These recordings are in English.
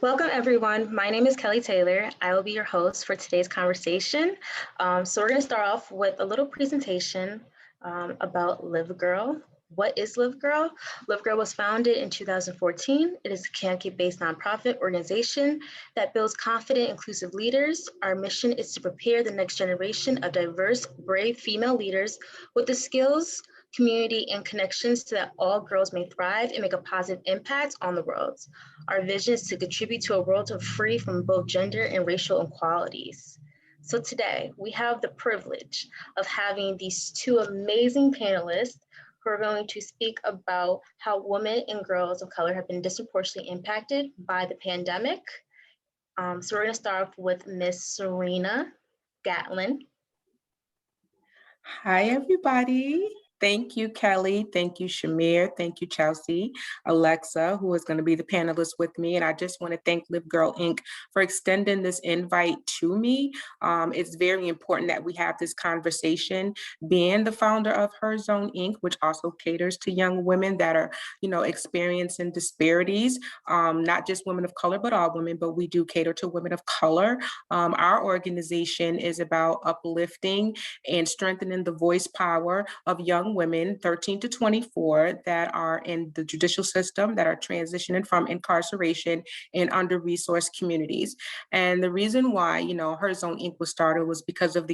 Welcome, everyone. My name is Kelly Taylor. I will be your host for today's conversation. So we're going to start off with a little presentation about Live Girl. What is Live Girl? Live Girl was founded in 2014. It is a Connecticut-based nonprofit organization that builds confident, inclusive leaders. Our mission is to prepare the next generation of diverse, brave female leaders with the skills, community, and connections so that all girls may thrive and make a positive impact on the world. Our vision is to contribute to a world free from both gender and racial inequalities. So today, we have the privilege of having these two amazing panelists who are going to speak about how women and girls of color have been disproportionately impacted by the pandemic. So we're going to start off with Miss Serena Gatlin. Hi, everybody. Thank you, Kelly. Thank you, Shamir. Thank you, Chelsea, Alexa, who is going to be the panelist with me. And I just want to thank Live Girl Inc. for extending this invite to me. It's very important that we have this conversation. Being the founder of Her Zone Inc., which also caters to young women that are, experiencing disparities, not just women of color, but all women, but we do cater to women of color. Our organization is about uplifting and strengthening the voice power of young women 13 to 24 that are in the judicial system, that are transitioning from incarceration in under-resourced communities. And the reason why, Her Zone Inc. was started was because of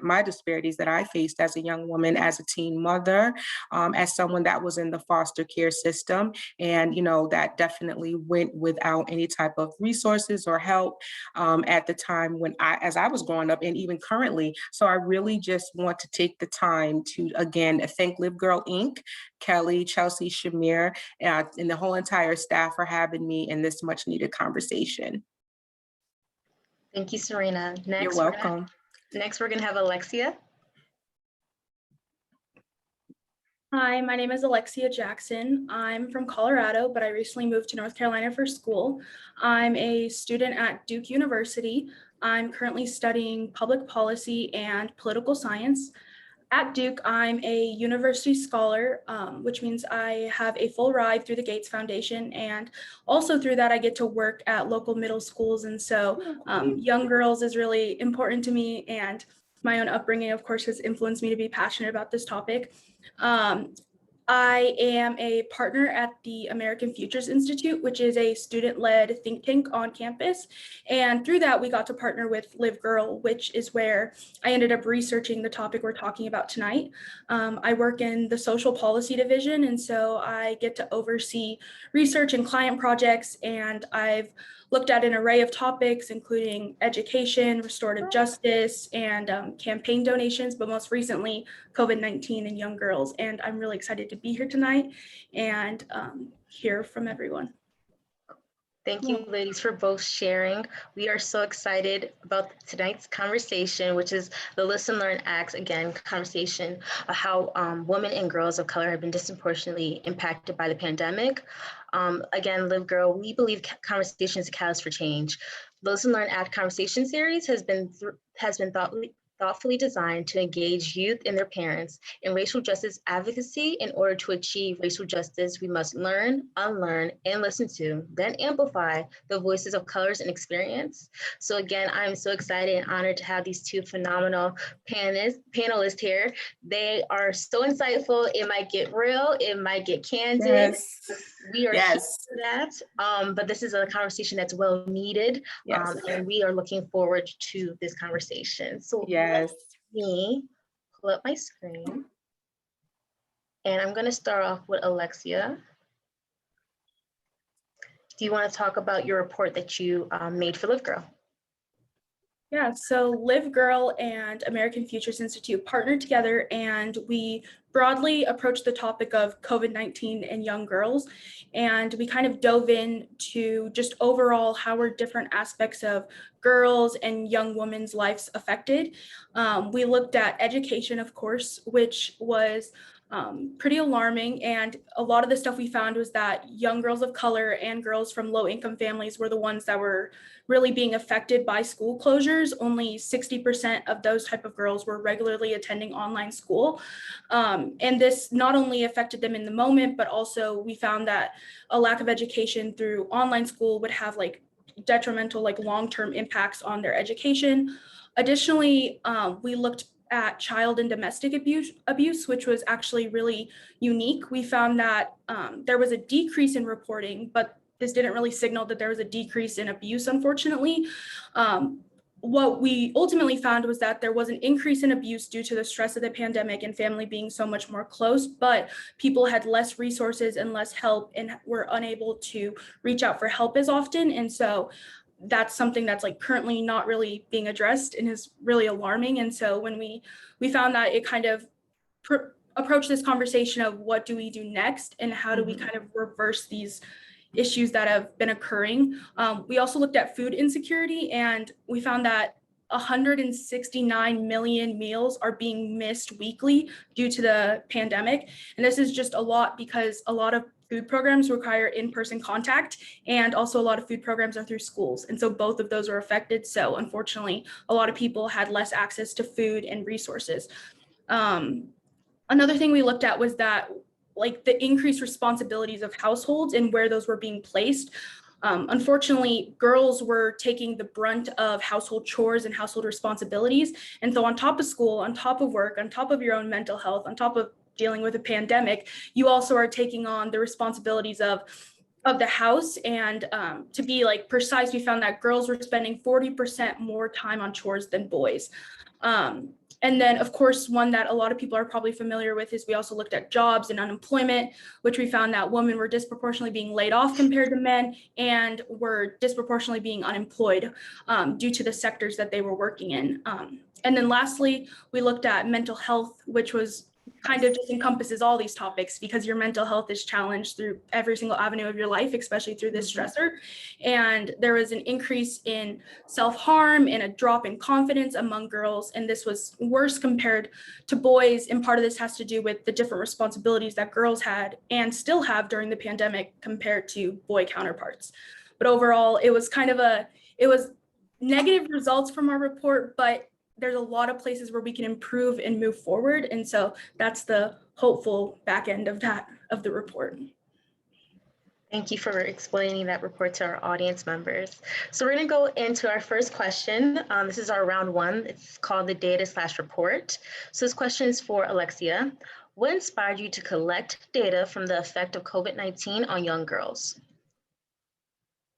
my disparities that I faced as a young woman, as a teen mother, as someone that was in the foster care system. And, that definitely went without any type of resources or help at the time as I was growing up and even currently. So I really just want to take the time to, again, thank Live Girl Inc., Kelly, Chelsea, Shamir, and the whole entire staff for having me in this much needed conversation. Thank you, Serena. You're welcome. Next, we're going to have Alexia. Hi, my name is Alexia Jackson. I'm from Colorado, but I recently moved to North Carolina for school. I'm a student at Duke University. I'm currently studying public policy and political science. At Duke, I'm a university scholar, which means I have a full ride through the Gates Foundation, and also through that I get to work at local middle schools. And so young girls is really important to me, and my own upbringing, of course, has influenced me to be passionate about this topic. I am a partner at the American Futures Institute, which is a student-led think tank on campus. And through that, we got to partner with Live Girl, which is where I ended up researching the topic we're talking about tonight. I work in the social policy division, and so I get to oversee research and client projects, and I've looked at an array of topics, including education, restorative justice, and campaign donations, but most recently, COVID-19 and young girls. And I'm really excited to be here tonight and hear from everyone. Thank you, ladies, for both sharing. We are so excited about tonight's conversation, which is the Listen, Learn, Act, again, conversation of how women and girls of color have been disproportionately impacted by the pandemic. Again, Live Girl, we believe conversation is a catalyst for change. Listen, Learn, Act conversation series has been thoughtfully designed to engage youth and their parents in racial justice advocacy. In order to achieve racial justice, we must learn, unlearn, and listen to, then amplify the voices of colors and experience. So again, I'm so excited and honored to have these two phenomenal panelists here. They are so insightful. It might get real, it might get candid. Yes. We are here for that, but this is a conversation that's well needed, and we are looking forward to this conversation. So let me pull up my screen, and I'm going to start off with Alexia. Do you want to talk about your report that you made for Live Girl? Yeah, so Live Girl and American Futures Institute partnered together, and we broadly approached the topic of COVID-19 and young girls. And we kind of dove into just overall how are different aspects of girls and young women's lives affected. We looked at education, of course, which was pretty alarming. And a lot of the stuff we found was that young girls of color and girls from low income families were the ones that were really being affected by school closures. Only 60% of those type of girls were regularly attending online school. And this not only affected them in the moment, but also we found that a lack of education through online school would have like detrimental, like long-term impacts on their education. Additionally, we looked at child and domestic abuse, which was actually really unique. We found that there was a decrease in reporting, but this didn't really signal that there was a decrease in abuse, unfortunately. What we ultimately found was that there was an increase in abuse due to the stress of the pandemic and family being so much more close, but people had less resources and less help and were unable to reach out for help as often. And so that's something that's like currently not really being addressed and is really alarming. And so when we found that, it kind of approached this conversation of what do we do next and how do we kind of reverse these issues that have been occurring. We also looked at food insecurity, and we found that 169 million meals are being missed weekly due to the pandemic. And this is just a lot because a lot of food programs require in-person contact, and also a lot of food programs are through schools. And so both of those are affected. So unfortunately, a lot of people had less access to food and resources. Another thing we looked at was that like the increased responsibilities of households and where those were being placed. Unfortunately, girls were taking the brunt of household chores and household responsibilities. And so on top of school, on top of work, on top of your own mental health, on top of dealing with a pandemic, you also are taking on the responsibilities of the house. And to be like precise, we found that girls were spending 40% more time on chores than boys. And then, of course, one that a lot of people are probably familiar with is we also looked at jobs and unemployment, which we found that women were disproportionately being laid off compared to men and were disproportionately being unemployed due to the sectors that they were working in. And then lastly, we looked at mental health, which was kind of just encompasses all these topics because your mental health is challenged through every single avenue of your life, especially through this stressor. And there was an increase in self-harm and a drop in confidence among girls. And this was worse compared to boys. And part of this has to do with the different responsibilities that girls had and still have during the pandemic compared to boy counterparts. But overall, it was negative results from our report, but there's a lot of places where we can improve and move forward. And so that's the hopeful back end of the report. Thank you for explaining that report to our audience members. So we're going to go into our first question. This is our round one. It's called the data/report. So this question is for Alexia. What inspired you to collect data from the effect of COVID-19 on young girls?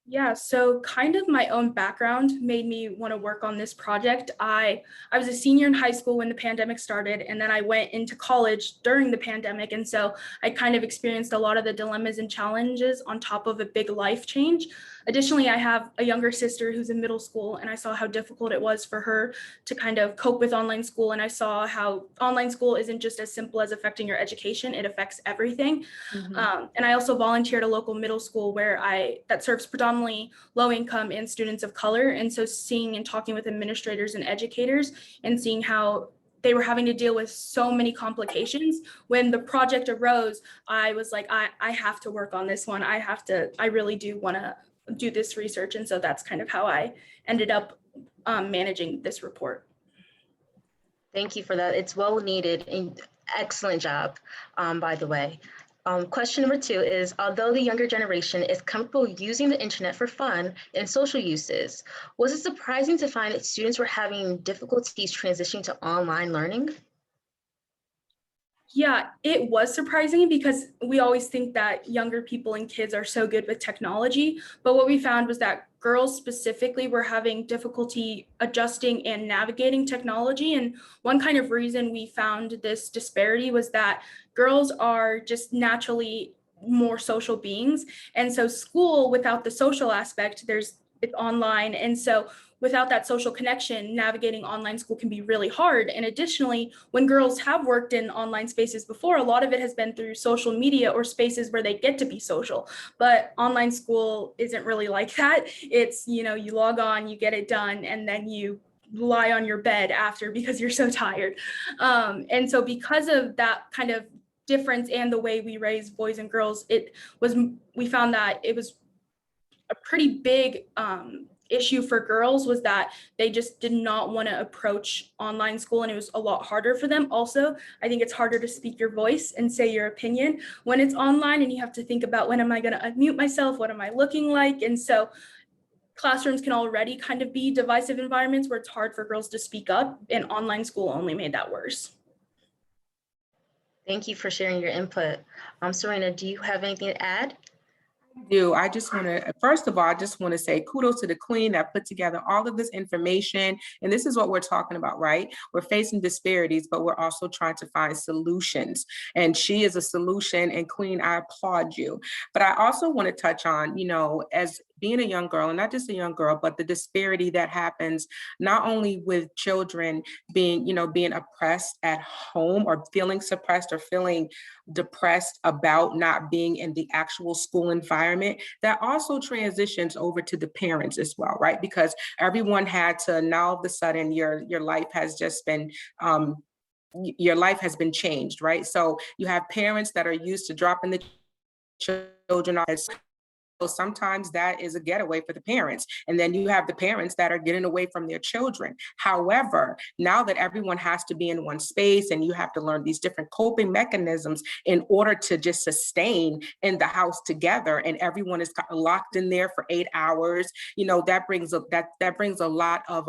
Yeah, so kind of my own background made me want to work on this project. I was a senior in high school when the pandemic started, and then I went into college during the pandemic. And so I kind of experienced a lot of the dilemmas and challenges on top of a big life change. Additionally, I have a younger sister who's in middle school, and I saw how difficult it was for her to kind of cope with online school. And I saw how online school isn't just as simple as affecting your education, it affects everything. And I also volunteered at a local middle school that serves predominantly low income and students of color. And so seeing and talking with administrators and educators and seeing how they were having to deal with so many complications. When the project arose, I was like, I have to work on this one. I really do want to do this research. And so that's kind of how I ended up managing this report. Thank you for that. It's well needed and excellent job, by the way. Question number 2 is, although the younger generation is comfortable using the internet for fun and social uses, was it surprising to find that students were having difficulties transitioning to online learning? Yeah, it was surprising because we always think that younger people and kids are so good with technology. But what we found was that girls specifically were having difficulty adjusting and navigating technology. And one kind of reason we found this disparity was that girls are just naturally more social beings. And so school, without the social aspect, it's online. And so without that social connection, navigating online school can be really hard. And additionally, when girls have worked in online spaces before, a lot of it has been through social media or spaces where they get to be social. But online school isn't really like that. It's, you log on, you get it done, and then you lie on your bed after because you're so tired. And so because of that kind of difference and the way we raise boys and girls, we found that it was a pretty big issue for girls, was that they just did not want to approach online school, and it was a lot harder for them. Also, I think it's harder to speak your voice and say your opinion when it's online, and you have to think about, when am I going to unmute myself? What am I looking like? And so classrooms can already kind of be divisive environments where it's hard for girls to speak up, and online school only made that worse. Thank you for sharing your input. Serena, do you have anything to add? I just want to, first of all, I just want to say kudos to the queen that put together all of this information. And this is what we're talking about, right? We're facing disparities, but we're also trying to find solutions. And she is a solution, and queen, I applaud you. But I also want to touch on, as being a young girl, and not just a young girl, but the disparity that happens not only with children being oppressed at home, or feeling suppressed, or feeling depressed about not being in the actual school environment, that also transitions over to the parents as well, right? Because everyone had to, now all of a sudden your life has just been your life has been changed, right? So you have parents that are used to dropping the children off. So sometimes that is a getaway for the parents. And then you have the parents that are getting away from their children. However, now that everyone has to be in one space, and you have to learn these different coping mechanisms in order to just sustain in the house together, and everyone is locked in there for 8 hours, that brings a lot of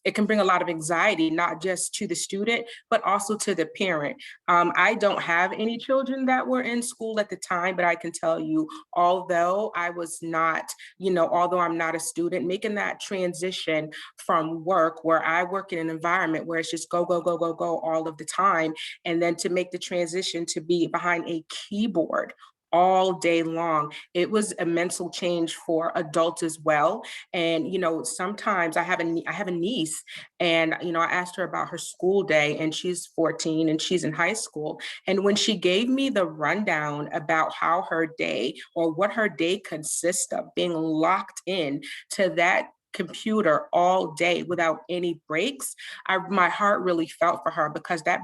it can bring a lot of anxiety, not just to the student, but also to the parent. I don't have any children that were in school at the time, but I can tell you, although I was not, although I'm not a student, making that transition from work, where I work in an environment where it's just go, go, go, go, go all of the time, and then to make the transition to be behind a keyboard all day long, it was a mental change for adults as well. And sometimes I have a niece, and I asked her about her school day, and she's 14 and she's in high school. And when she gave me the rundown about how her day, or what her day consists of, being locked in to that computer all day without any breaks, my heart really felt for her, because that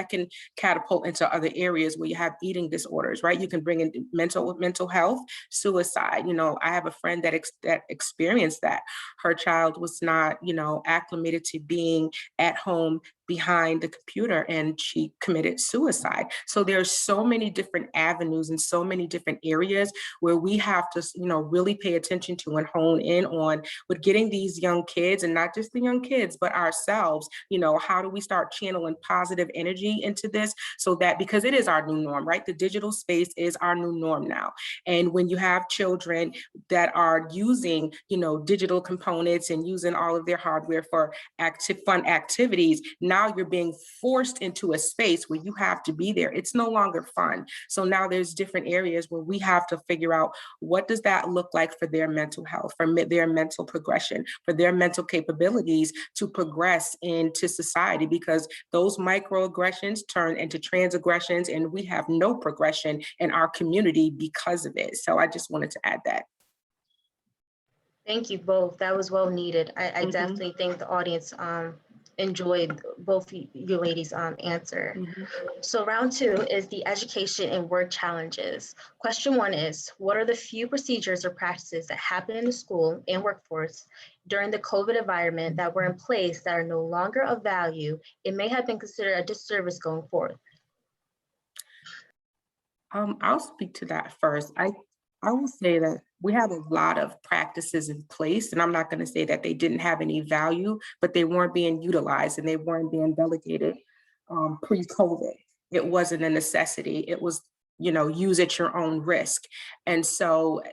can catapult into other areas where you have eating disorders, right? You can bring in mental health, suicide. I have a friend that experienced that. Her child was not, acclimated to being at home behind the computer, and she committed suicide. So there's so many different avenues and so many different areas where we have to, really pay attention to and hone in on with getting these young kids, and not just the young kids, but ourselves, how do we start channeling positive energy into this, so that, because it is our new norm, right? The digital space is our new norm now. And when you have children that are using, digital components and using all of their hardware for fun activities, now you're being forced into a space where you have to be there. It's no longer fun. So now there's different areas where we have to figure out, what does that look like for their mental health, for their mental progression, for their mental capabilities to progress into society, because those microaggressions turn into transaggressions, and we have no progression in our community because of it. So I just wanted to add that. Thank you both. That was well needed. I definitely think the audience enjoyed both you ladies' answer. So round 2 is the education and work challenges. Question 1 is, what are the few procedures or practices that happen in the school and workforce during the COVID environment that were in place that are no longer of value? It may have been considered a disservice going forward. I'll speak to that first. I will say that we have a lot of practices in place, and I'm not going to say that they didn't have any value, but they weren't being utilized and they weren't being delegated pre-COVID. It wasn't a necessity. It was, use at your own risk. And so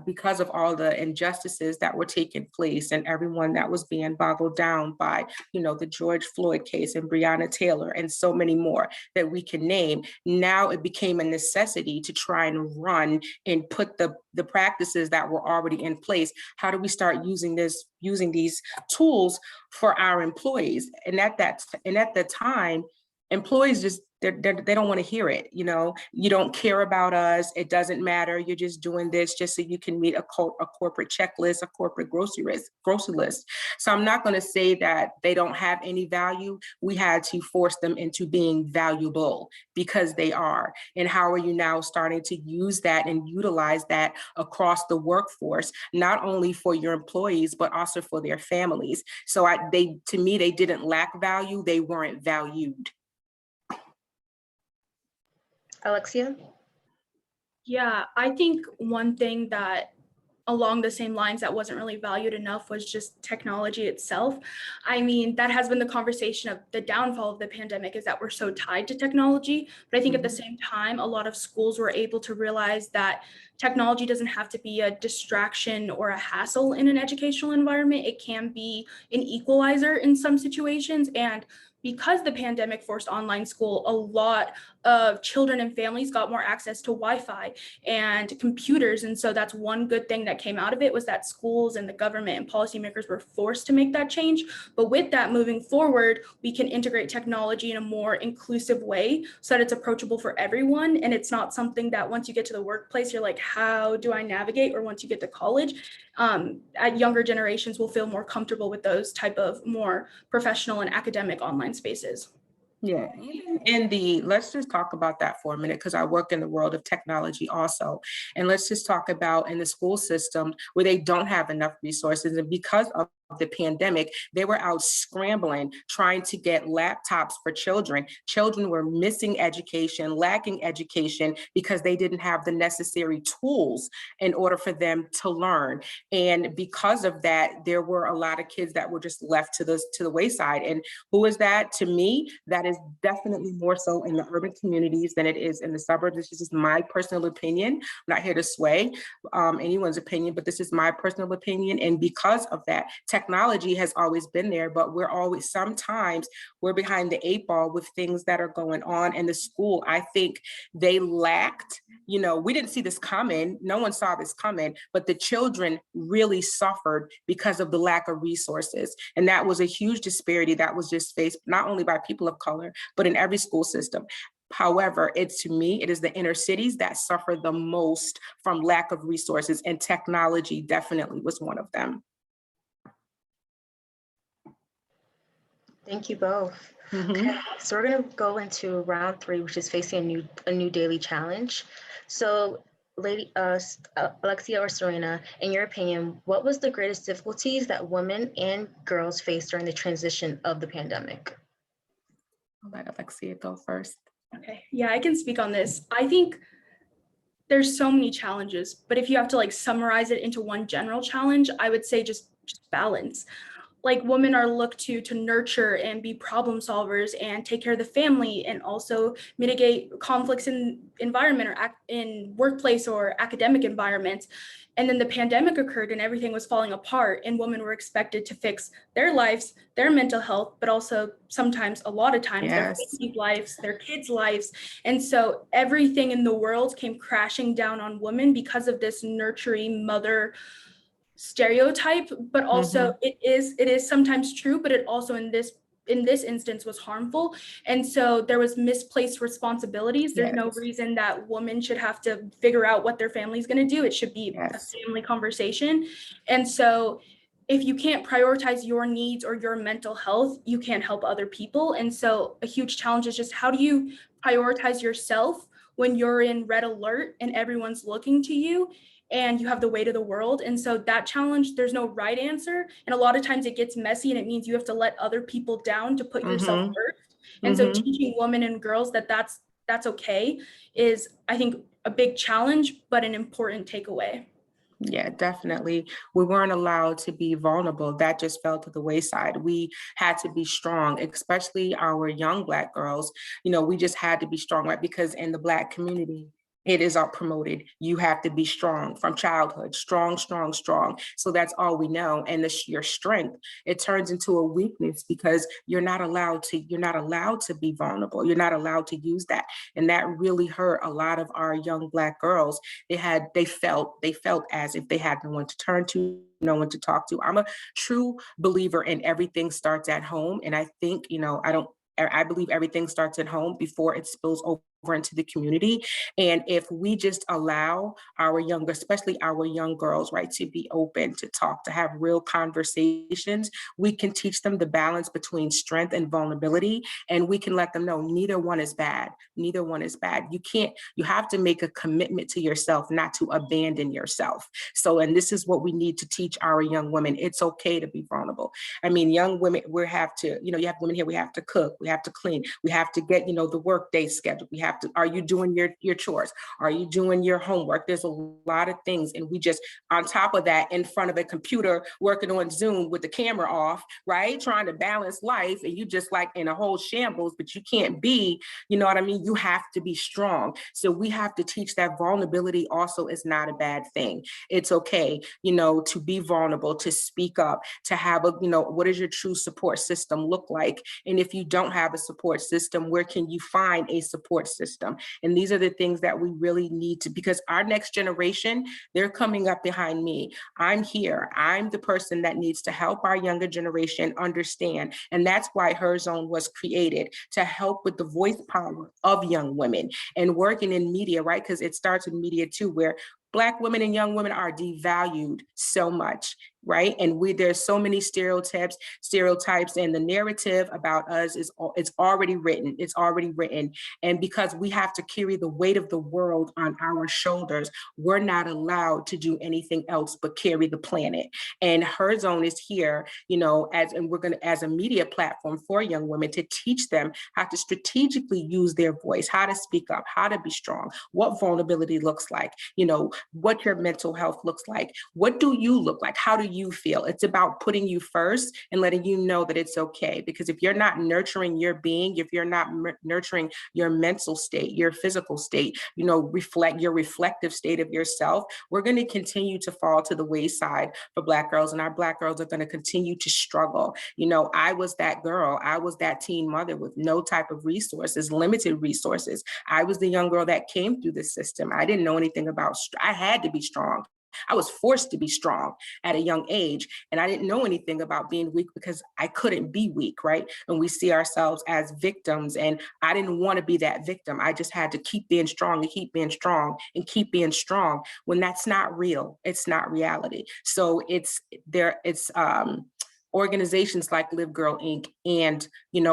because of all the injustices that were taking place, and everyone that was being boggled down by, the George Floyd case and Breonna Taylor and so many more that we can name, now it became a necessity to try and run and put the practices that were already in place. How do we start using these tools for our employees? And at the time, employees just, they don't want to hear it. You know, you don't care about us. It doesn't matter. You're just doing this just so you can meet a corporate checklist, a corporate grocery list. So I'm not going to say that they don't have any value. We had to force them into being valuable because they are. And how are you now starting to use that and utilize that across the workforce, not only for your employees, but also for their families? So to me, they didn't lack value. They weren't valued. Alexia? Yeah, I think one thing that along the same lines that wasn't really valued enough was just technology itself. I mean, that has been the conversation of the downfall of the pandemic, is that we're so tied to technology. But I think at the same time, a lot of schools were able to realize that technology doesn't have to be a distraction or a hassle in an educational environment. It can be an equalizer in some situations. And because the pandemic forced online school, a lot of children and families got more access to Wi-Fi and computers. And so that's one good thing that came out of it, was that schools and the government and policymakers were forced to make that change. But with that, moving forward, we can integrate technology in a more inclusive way so that it's approachable for everyone. And it's not something that once you get to the workplace, you're like, how do I navigate? Or once you get to college, at younger generations will feel more comfortable with those type of more professional and academic online spaces. Yeah, even let's just talk about that for a minute, because I work in the world of technology also. And let's just talk about in the school system where they don't have enough resources. And because of the pandemic, they were out scrambling, trying to get laptops for children. Children were missing education, lacking education, because they didn't have the necessary tools in order for them to learn. And because of that, there were a lot of kids that were just left to the wayside. And who is that? To me, that is definitely more so in the urban communities than it is in the suburbs. This is just my personal opinion. I'm not here to sway anyone's opinion, but this is my personal opinion. And because of that, technology has always been there, but sometimes we're behind the 8 ball with things that are going on in the school. I think they lacked, we didn't see this coming. No one saw this coming, but the children really suffered because of the lack of resources. And that was a huge disparity that was just faced not only by people of color, but in every school system. However, to me, it is the inner cities that suffer the most from lack of resources, and technology definitely was one of them. Thank you both. Okay, so we're going to go into round 3, which is facing a new daily challenge. So, Alexia or Serena, in your opinion, what was the greatest difficulties that women and girls faced during the transition of the pandemic? I'll let Alexia go first. Okay, yeah, I can speak on this. I think there's so many challenges, but if you have to summarize it into one general challenge, I would say just balance. Women are looked to nurture and be problem solvers and take care of the family, and also mitigate conflicts in environment or in workplace or academic environments. And then the pandemic occurred and everything was falling apart, and women were expected to fix their lives, their mental health, but also sometimes, a lot of times, their family's lives, their kids' lives. And so everything in the world came crashing down on women because of this nurturing mother stereotype. But also it is sometimes true, but it also in this instance was harmful. And so there was misplaced responsibilities. There's no reason that women should have to figure out what their family's going to do. It should be a family conversation. And so if you can't prioritize your needs or your mental health, you can't help other people. And so a huge challenge is just, how do you prioritize yourself when you're in red alert and everyone's looking to you and you have the weight of the world? And so that challenge, there's no right answer. And a lot of times it gets messy, and it means you have to let other people down to put yourself first. And so teaching women and girls that that's okay is, I think, a big challenge, but an important takeaway. Yeah, definitely. We weren't allowed to be vulnerable. That just fell to the wayside. We had to be strong, especially our young Black girls. We just had to be strong, right? Because in the Black community, it is promoted. You have to be strong from childhood, strong, strong, strong. So that's all we know. And your strength, it turns into a weakness because you're not allowed to be vulnerable. You're not allowed to use that. And that really hurt a lot of our young Black girls. They felt as if they had no one to turn to, no one to talk to. I'm a true believer in everything starts at home. And I think, I believe everything starts at home before it spills over into the community. And if we just allow our younger, especially our young girls, right, to be open, to talk, to have real conversations, we can teach them the balance between strength and vulnerability. And we can let them know neither one is bad. Neither one is bad. You have to make a commitment to yourself, not to abandon yourself. So, and this is what we need to teach our young women. It's okay to be vulnerable. I mean, young women, we have to, you have women here, we have to cook, we have to clean, we have to get, the work day scheduled. We have to, are you doing your chores? Are you doing your homework? There's a lot of things. And we just, on top of that, in front of a computer, working on Zoom with the camera off, right? Trying to balance life, and you just like in a whole shambles, but you can't be, you know what I mean? You have to be strong. So we have to teach that vulnerability also is not a bad thing. It's okay, to be vulnerable, to speak up, to have a, what does your true support system look like? And if you don't have a support system, where can you find a support system? And these are the things that we really need to, because our next generation, they're coming up behind me. I'm here. I'm the person that needs to help our younger generation understand. And that's why Her Zone was created, to help with the voice power of young women and working in media, right? Because it starts in media too, where Black women and young women are devalued so much, right? And there's so many stereotypes, and the narrative about us it's already written. It's already written. And because we have to carry the weight of the world on our shoulders, we're not allowed to do anything else but carry the planet. And Her Zone is here, we're going to, as a media platform for young women, to teach them how to strategically use their voice, how to speak up, how to be strong, what vulnerability looks like, what your mental health looks like. What do you look like? How do you feel? It's about putting you first and letting you know that it's okay. Because if you're not nurturing your being, if you're not nurturing your mental state, your physical state, reflect your reflective state of yourself, we're going to continue to fall to the wayside for Black girls, and our Black girls are going to continue to struggle. I was that girl. I was that teen mother with no type of resources, limited resources. I was the young girl that came through the system. I didn't know anything about, I had to be strong. I was forced to be strong at a young age, and I didn't know anything about being weak because I couldn't be weak, right? And we see ourselves as victims, and I didn't want to be that victim. I just had to keep being strong and keep being strong and keep being strong, when that's not real. It's not reality. So it's organizations like Live Girl Inc. and,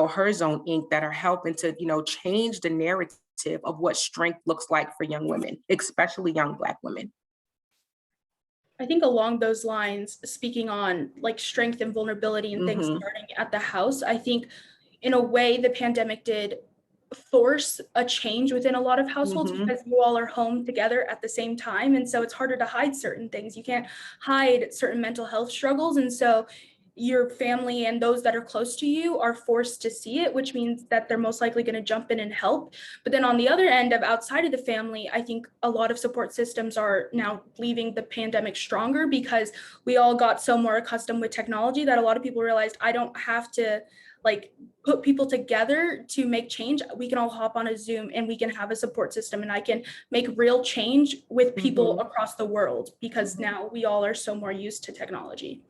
Her Zone Inc. that are helping to, change the narrative of what strength looks like for young women, especially young Black women. I think along those lines, speaking on like strength and vulnerability and things starting at the house, I think in a way the pandemic did force a change within a lot of households because you all are home together at the same time. And so it's harder to hide certain things. You can't hide certain mental health struggles. And so your family and those that are close to you are forced to see it, which means that they're most likely going to jump in and help. But then on the other end of outside of the family, I think a lot of support systems are now leaving the pandemic stronger because we all got so more accustomed with technology that a lot of people realized I don't have to put people together to make change. We can all hop on a Zoom and we can have a support system, and I can make real change with people across the world because now we all are so more used to technology.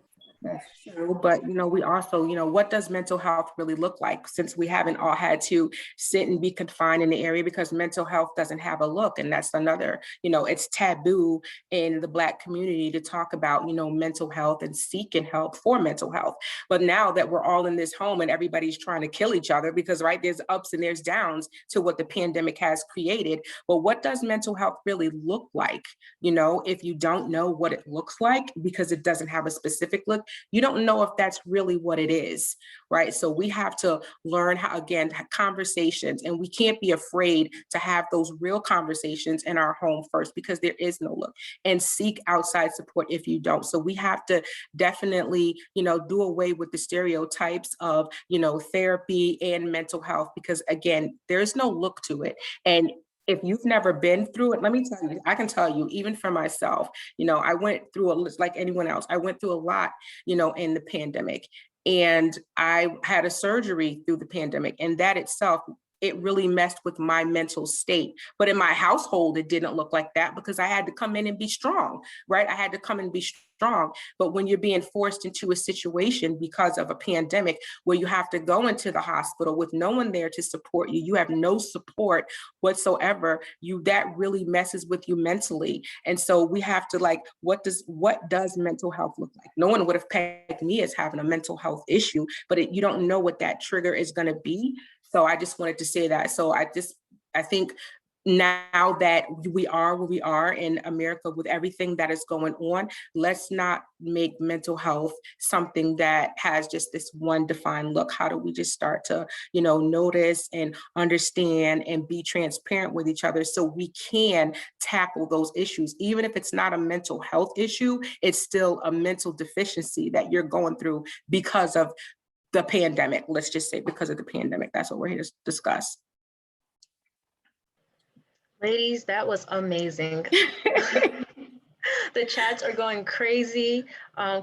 That's true. But, we also, what does mental health really look like, since we haven't all had to sit and be confined in the area, because mental health doesn't have a look. And that's another, it's taboo in the Black community to talk about, mental health and seeking help for mental health. But now that we're all in this home and everybody's trying to kill each other, because there's ups and there's downs to what the pandemic has created. But what does mental health really look like? If you don't know what it looks like, because it doesn't have a specific look, you don't know if that's really what it is, right? So we have to learn how, again, conversations, and we can't be afraid to have those real conversations in our home first, because there is no look, and seek outside support if you don't. So we have to definitely, do away with the stereotypes of, therapy and mental health, because again, there's no look to it. And if you've never been through it, let me tell you, I can tell you, even for myself, I went through like anyone else, I went through a lot, in the pandemic, and I had a surgery through the pandemic, and that itself it really messed with my mental state. But in my household, it didn't look like that because I had to come in and be strong, right? I had to come and be strong. But when you're being forced into a situation because of a pandemic where you have to go into the hospital with no one there to support you, you have no support whatsoever, that really messes with you mentally. And so we have to like, what does mental health look like? No one would have pegged me as having a mental health issue, but you don't know what that trigger is going to be. So I just wanted to say that. So I think now that we are where we are in America with everything that is going on, let's not make mental health something that has just this one defined look. How do we just start to, notice and understand and be transparent with each other so we can tackle those issues? Even if it's not a mental health issue, it's still a mental deficiency that you're going through because of the pandemic. Let's just say because of the pandemic. That's what we're here to discuss. Ladies, that was amazing. The chats are going crazy.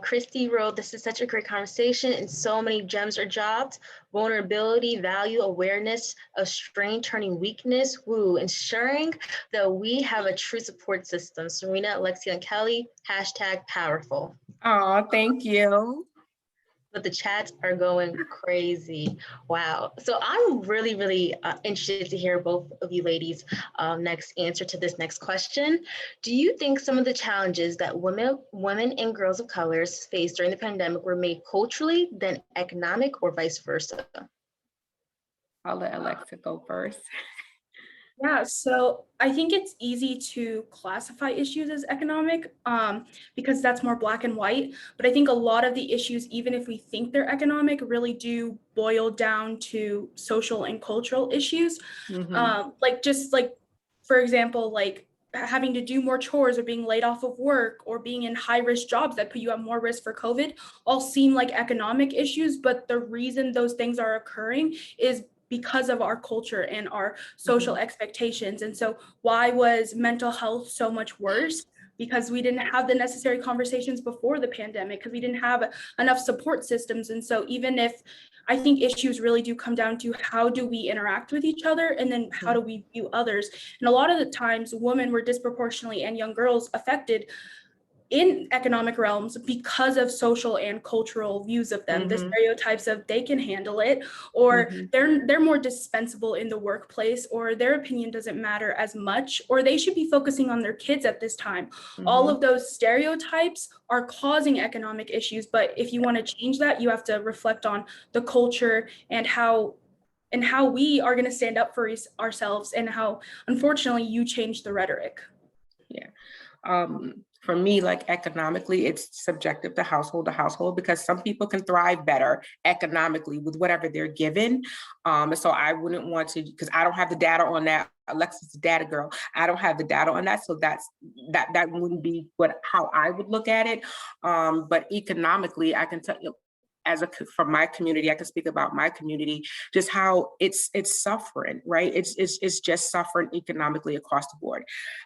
Christy wrote, "This is such a great conversation and so many gems are dropped. Vulnerability, value, awareness of strain turning weakness, ensuring that we have a true support system." Serena, Alexia, and Kelly, #powerful. Oh, thank you. But the chats are going crazy. Wow. So I'm really, really interested to hear both of you ladies' next answer to this next question. Do you think some of the challenges that women and girls of colors faced during the pandemic were made culturally than economic, or vice versa? I'll let Alexa go first. Yeah, so I think it's easy to classify issues as economic because that's more black and white. But I think a lot of the issues, even if we think they're economic, really do boil down to social and cultural issues. For example, like having to do more chores or being laid off of work or being in high risk jobs that put you at more risk for COVID all seem like economic issues. But the reason those things are occurring is because of our culture and our social expectations. And so why was mental health so much worse? Because we didn't have the necessary conversations before the pandemic, because we didn't have enough support systems. And so even if I think issues really do come down to how do we interact with each other and then how do we view others? And a lot of the times women were disproportionately and young girls affected in economic realms because of social and cultural views of them, the stereotypes of they can handle it, or they're more dispensable in the workplace, or their opinion doesn't matter as much, or they should be focusing on their kids at this time. All of those stereotypes are causing economic issues, but if you want to change that, you have to reflect on the culture and how we are going to stand up for ourselves, and how unfortunately you change the rhetoric. Yeah. For me, like economically, it's subjective to household, because some people can thrive better economically with whatever they're given. So I wouldn't want to, because I don't have the data on that. Alexa's a data girl. I don't have the data on that. So that wouldn't be how I would look at it. But economically, I can tell you, from my community, I can speak about my community, just how it's suffering, right? It's just suffering economically across the board,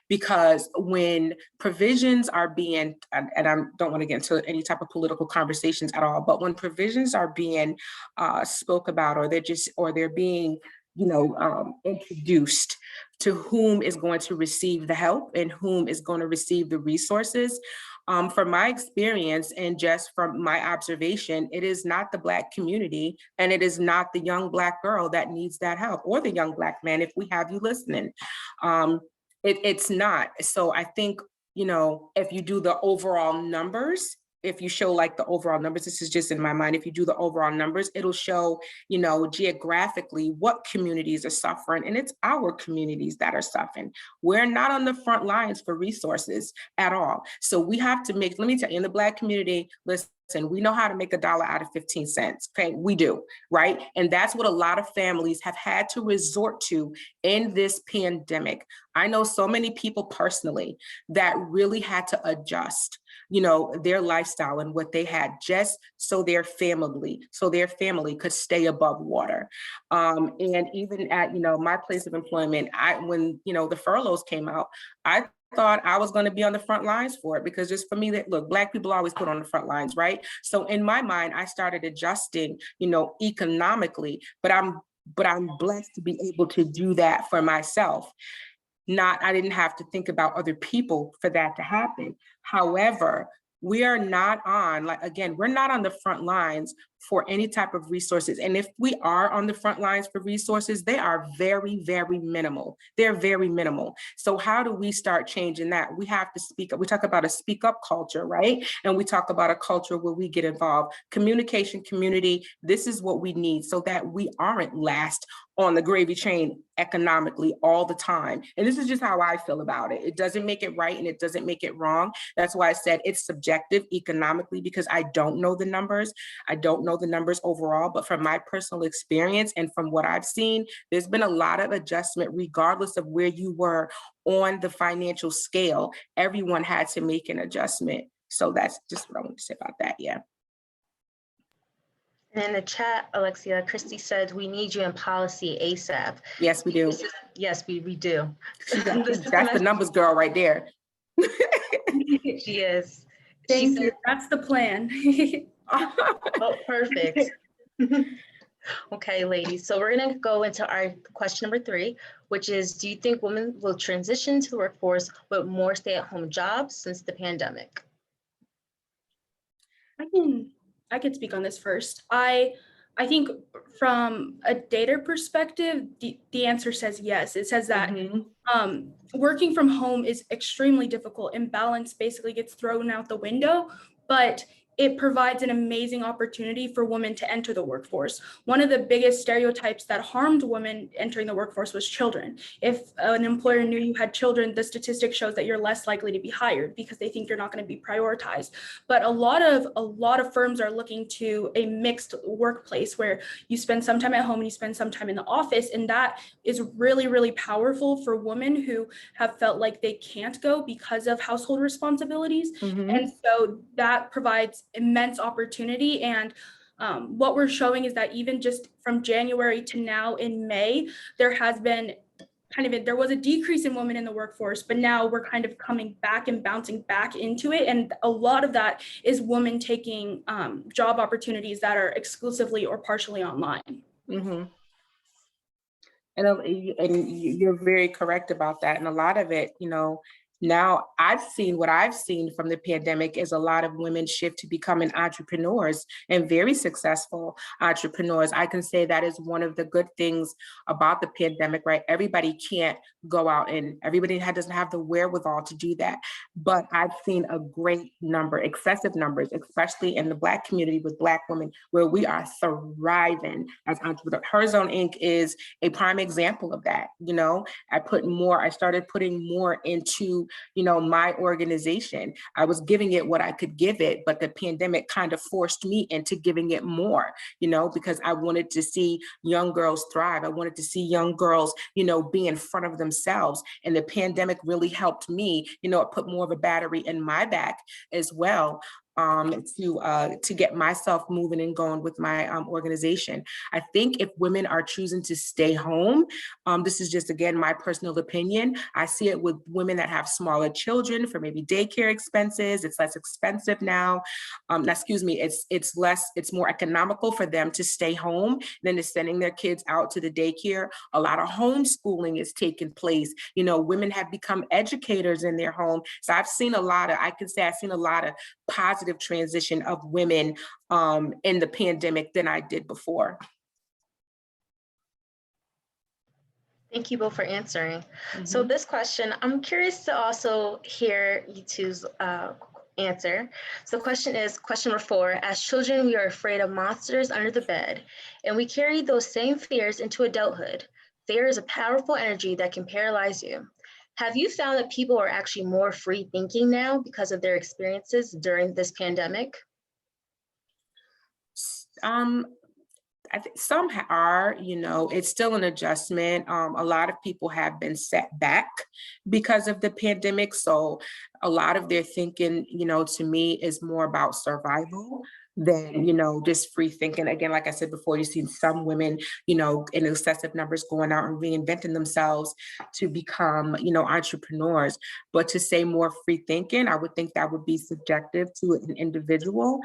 because when provisions are being, and I don't want to get into any type of political conversations at all, but when provisions are being spoke about, or they're being, introduced, to whom is going to receive the help and whom is going to receive the resources. From my experience and just from my observation, it is not the Black community, and it is not the young Black girl that needs that help, or the young Black man, if we have you listening. It's not. So I think, if you do the overall numbers, if you show like the overall numbers, this is just in my mind, if you do the overall numbers, it'll show, geographically what communities are suffering, and it's our communities that are suffering. We're not on the front lines for resources at all. So we have to let me tell you, in the Black community, listen, we know how to make $1 out of 15 cents. Okay, we do, right? And that's what a lot of families have had to resort to in this pandemic. I know so many people personally that really had to adjust, their lifestyle and what they had, just so their family could stay above water. And even at, my place of employment, when the furloughs came out, I thought I was going to be on the front lines for it, because just for me, that look, Black people always put on the front lines, right? So in my mind, I started adjusting, economically, but I'm but I'm blessed to be able to do that for myself. I didn't have to think about other people for that to happen. However, we are not on, like, again, we're not on the front lines for any type of resources. And if we are on the front lines for resources, they are very, very minimal. They're very minimal. So how do we start changing that? We have to speak up. We talk about a speak up culture, right? And we talk about a culture where we get involved. Communication, community, this is what we need so that we aren't last on the gravy train economically all the time. And this is just how I feel about it. It doesn't make it right and it doesn't make it wrong. That's why I said it's subjective economically, because I don't know the numbers. I don't know the numbers overall, but from my personal experience and from what I've seen, there's been a lot of adjustment regardless of where you were on the financial scale. Everyone had to make an adjustment. So that's just what I want to say about that. Yeah. And in the chat, Alexia, Christy said, we need you in policy ASAP. Yes, we do. Yes, we do. That's the numbers girl right there. She is. Thank you. That's the plan. Oh, perfect. Okay, ladies. So we're going to go into our question number 3, which is, do you think women will transition to the workforce with more stay-at-home jobs since the pandemic? I could speak on this first. I think from a data perspective, the answer says yes. It says that working from home is extremely difficult and balance basically gets thrown out the window, but it provides an amazing opportunity for women to enter the workforce. One of the biggest stereotypes that harmed women entering the workforce was children. If an employer knew you had children, the statistic shows that you're less likely to be hired because they think you're not going to be prioritized. But a lot of firms are looking to a mixed workplace where you spend some time at home and you spend some time in the office. And that is really, really powerful for women who have felt like they can't go because of household responsibilities. And so that provides immense opportunity. And what we're showing is that even just from January to now in May, there has been there was a decrease in women in the workforce, but now we're kind of coming back and bouncing back into it. And a lot of that is women taking job opportunities that are exclusively or partially online. And you're very correct about that. And a lot of it, now what I've seen from the pandemic is a lot of women shift to becoming entrepreneurs and very successful entrepreneurs. I can say that is one of the good things about the pandemic, right? Everybody can't go out and everybody doesn't have the wherewithal to do that. But I've seen a great number, excessive numbers, especially in the Black community with Black women, where we are thriving as entrepreneurs. Her Zone Inc. is a prime example of that. I started putting more into my organization. I was giving it what I could give it, but the pandemic kind of forced me into giving it more, because I wanted to see young girls thrive. I wanted to see young girls, be in front of themselves. And the pandemic really helped me, it put more of a battery in my back as well. To get myself moving and going with my organization. I think if women are choosing to stay home, this is just, again, my personal opinion. I see it with women that have smaller children for maybe daycare expenses. It's less expensive now. It's more economical for them to stay home than to sending their kids out to the daycare. A lot of homeschooling is taking place. Women have become educators in their home. So I've seen a lot of positive transition of women in the pandemic than I did before. Thank you both for answering. So this question, I'm curious to also hear you two's answer. So the question is, question number 4, as children, we are afraid of monsters under the bed, and we carry those same fears into adulthood. Fear is a powerful energy that can paralyze you. Have you found that people are actually more free thinking now because of their experiences during this pandemic? I think some are, it's still an adjustment. A lot of people have been set back because of the pandemic. So a lot of their thinking, to me, is more about survival than, just free thinking. Again, like I said before, you see some women, in excessive numbers going out and reinventing themselves to become, entrepreneurs. But to say more free thinking, I would think that would be subjective to an individual,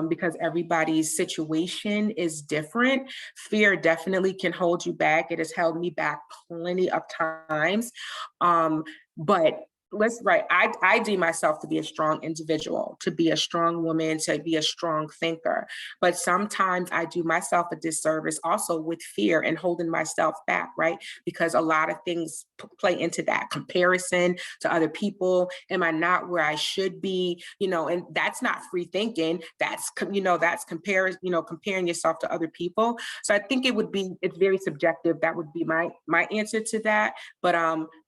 because everybody's situation is different. Fear definitely can hold you back. It has held me back plenty of times. But I deem myself to be a strong individual, to be a strong woman, to be a strong thinker. But sometimes I do myself a disservice also with fear and holding myself back, right? Because a lot of things play into that comparison to other people. Am I not where I should be? And that's not free thinking. That's comparing yourself to other people. So I think it's very subjective. That would be my answer to that. But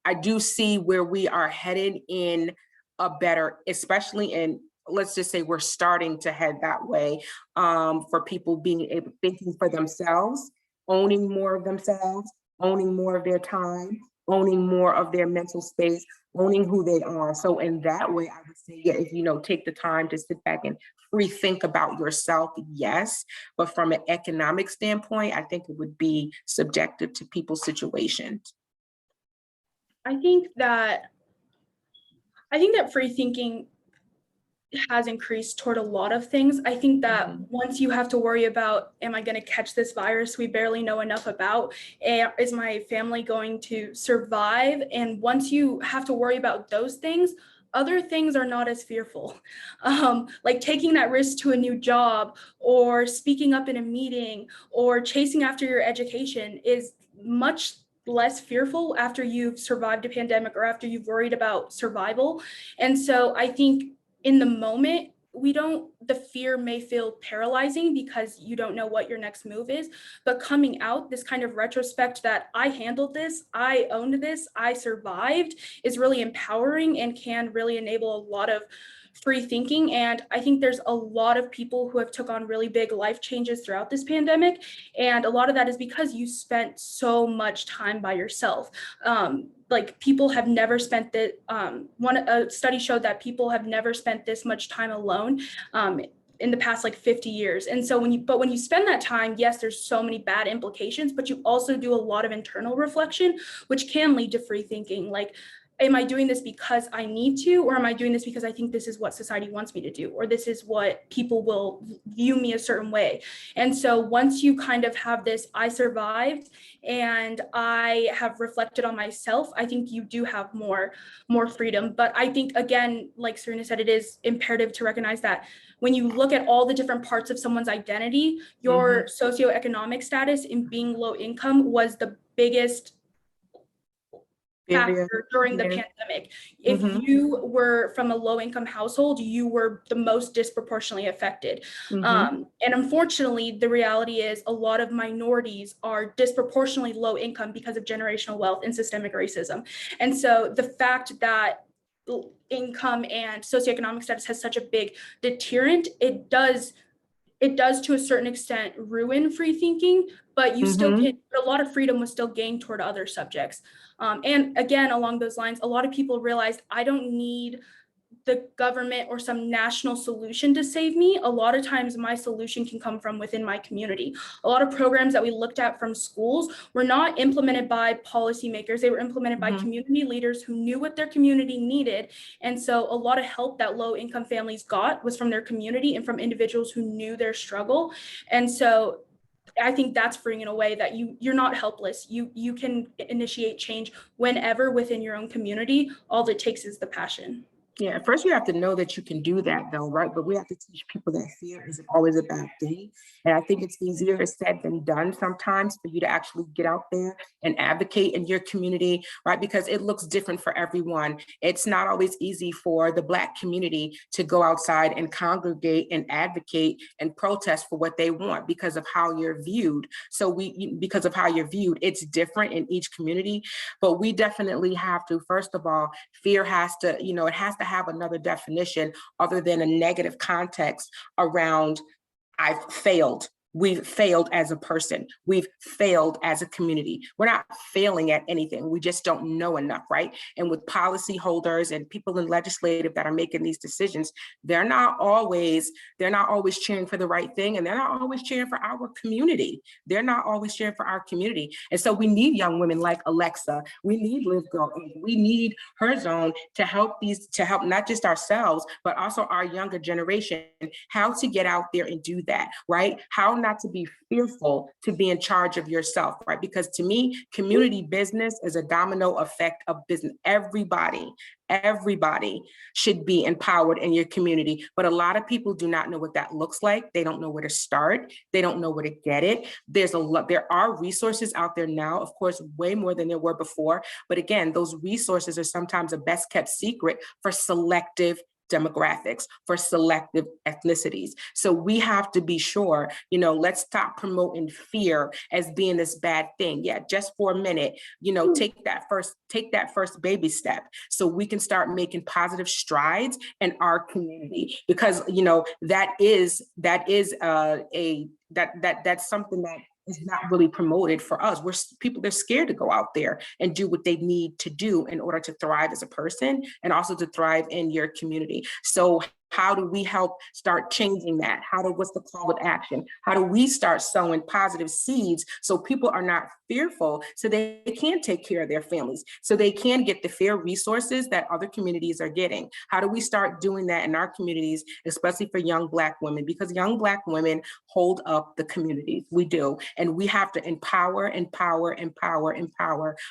I do see where we are headed in a better, especially in, let's just say we're starting to head that way, for people being able, thinking for themselves, owning more of themselves, owning more of their time, owning more of their mental space, owning who they are. So in that way, I would say, yeah, if take the time to sit back and rethink about yourself, yes. But from an economic standpoint, I think it would be subjective to people's situations. I think that free thinking has increased toward a lot of things. I think that once you have to worry about, am I going to catch this virus we barely know enough about? Is my family going to survive? And once you have to worry about those things, other things are not as fearful. Like taking that risk to a new job, or speaking up in a meeting, or chasing after your education is much less fearful after you've survived a pandemic or after you've worried about survival. And so I think in the moment, the fear may feel paralyzing because you don't know what your next move is, but coming out, this kind of retrospect that I handled this, I owned this, I survived, is really empowering and can really enable a lot of free thinking. And I think there's a lot of people who have took on really big life changes throughout this pandemic. And a lot of that is because you spent so much time by yourself. Like people have never spent a study showed that people have never spent this much time alone in the past 50 years. And so when you spend that time, yes, there's so many bad implications, but you also do a lot of internal reflection, which can lead to free thinking. Like, am I doing this because I need to, or am I doing this because I think this is what society wants me to do, or this is what people will view me a certain way? And so once you kind of have this, I survived and I have reflected on myself, I think you do have more freedom. But I think, again, like Serena said, it is imperative to recognize that when you look at all the different parts of someone's identity, your socioeconomic status in being low income was the biggest factor during the pandemic. If you were from a low-income household, you were the most disproportionately affected. And unfortunately, the reality is a lot of minorities are disproportionately low income because of generational wealth and systemic racism. And so the fact that income and socioeconomic status has such a big deterrent, it does to a certain extent ruin free thinking, but you still can, a lot of freedom was still gained toward other subjects. And again, along those lines, a lot of people realized I don't need the government or some national solution to save me. A lot of times my solution can come from within my community. A lot of programs that we looked at from schools were not implemented by policymakers. They were implemented by community leaders who knew what their community needed. And so a lot of help that low income families got was from their community and from individuals who knew their struggle. And so I think that's freeing in a way that you're not helpless. You can initiate change whenever within your own community. All it takes is the passion. Yeah, first you have to know that you can do that though, right? But we have to teach people that fear isn't always a bad thing. And I think it's easier said than done sometimes for you to actually get out there and advocate in your community, right? Because it looks different for everyone. It's not always easy for the Black community to go outside and congregate and advocate and protest for what they want because of how you're viewed. So because of how you're viewed, it's different in each community, but we definitely have to, first of all, fear has to, it has to have another definition other than a negative context around I've failed, we've failed as a person. We've failed as a community. We're not failing at anything. We just don't know enough, right? And with policyholders and people in legislative that are making these decisions, they're not always cheering for the right thing, and they're not always cheering for our community. They're not always cheering for our community. And so we need young women like Alexa. We need Live Girl Inc. We need Her Zone to help not just ourselves, but also our younger generation, how to get out there and do that, right? How not to be fearful to be in charge of yourself, right? Because to me, community business is a domino effect of business. Everybody should be empowered in your community, but a lot of people do not know what that looks like. They don't know where to start. They don't know where to get it. There are resources out there now, of course, way more than there were before. But again, those resources are sometimes a best kept secret for selective demographics, for selective ethnicities. So we have to be sure, let's stop promoting fear as being this bad thing. Yeah, just for a minute, take that first baby step so we can start making positive strides in our community, because that's something that is not really promoted for us. They're scared to go out there and do what they need to do in order to thrive as a person and also to thrive in your community. So how do we help start changing that? What's the call to action? How do we start sowing positive seeds so people are not fearful, so they can take care of their families, so they can get the fair resources that other communities are getting? How do we start doing that in our communities, especially for young Black women? Because young Black women hold up the communities. We do. And we have to empower